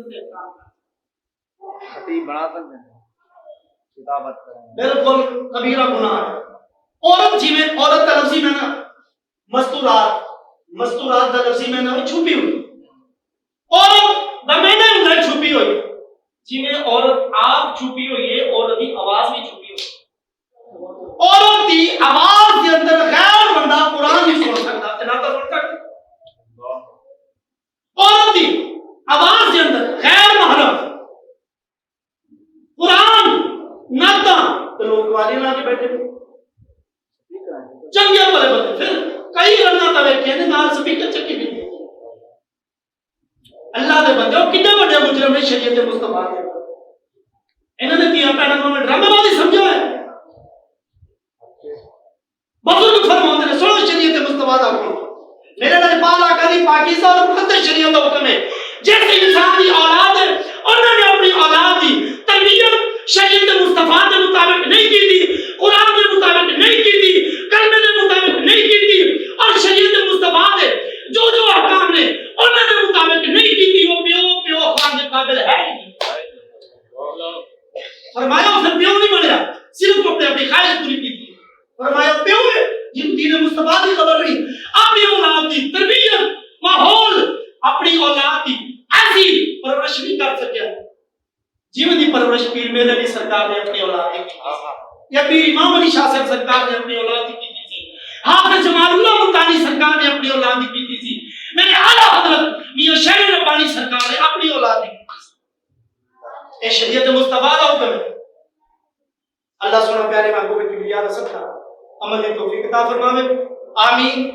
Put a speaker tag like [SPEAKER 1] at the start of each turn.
[SPEAKER 1] سے احترام کریں،
[SPEAKER 2] خطیب بنا سکتے ہیں، کتابت کریں،
[SPEAKER 1] بالکل کبیرہ گناہ ہے۔ عورت جی میں عورت کا لفظی میں نا مستورات کا لفظی میں نا چھپی ہوئی، عورت دا میں نے اندر چھپی ہوئی، جی میں عورت آپ چھپی ہوئی ہے، عورت کی آواز بھی چھپی ہوئی، عورت کی آواز کے اندر غیر بندہ قرآن نہیں سن سکتا، تناتا سن سکتا، عورت کی آواز کے اندر غیر محرم قرآن ناتا تو لوگ والی لا کے بیٹھے چنگے والے بندے، پھر کئی رنگا کا بیٹھے ہیں نال سپیکر چکی بھی اللہ دے بندے وہ کتنے بڑے مجرم نے شریعت مصطفیٰ کے انہوں نے کیا پیغمبر میں ڈرامہ بازی سمجھا ہے، بزرگ فرماتے ہیں سنو شریعت مصطفیٰ کا حکم، میرے نبی پاک آقا دی پاکیزہ اور مقدس شریعت کا حکم ہے، جس انسان کی اولاد ہے انہوں نے اپنی اولاد کی تربیت شریعت مصطفیٰ کے مطابق نہیں کی تھی، قرآن کے مطابق نہیں کی تھی، کلمے کے مطابق نہیں کی تھی، اور شریعت مصطفیٰ کے جو جو احکام نے انہوں نے مطابق نہیں کی تھی، وہ پیو خان کے قابل ہے ہی نہیں۔ فرمایا اسے پیو نہیں بنیا، صرف اپنی خواہش پوری کی تھی، فرمایا پیو ہے جن دین مصطفیٰ کی خبر نہیں، اپنی اولاد کی تربیت ماحول اپنی اولاد کی ایسی پرورش نہیں کر سکیا جیو دی پرورش پیر میرے علی سرکار نے اپنی اولاد کی تھی، یا پیر امام علی شاہ صاحب سرکار نے اپنی اولاد کی تھی، حافظ جمال اللہ ملتانی سرکار نے اپنی اولاد کی تھی، میرے اعلیٰ حضرت میاں شیر ربانی سرکار نے اپنی اولاد کی تھی۔ اے شریعت مصطفیٰ کا حکم ہے، اللہ سنا پیارے محبوب کبریا کا صدقہ عمل توفیق عطا فرماوے، آمین۔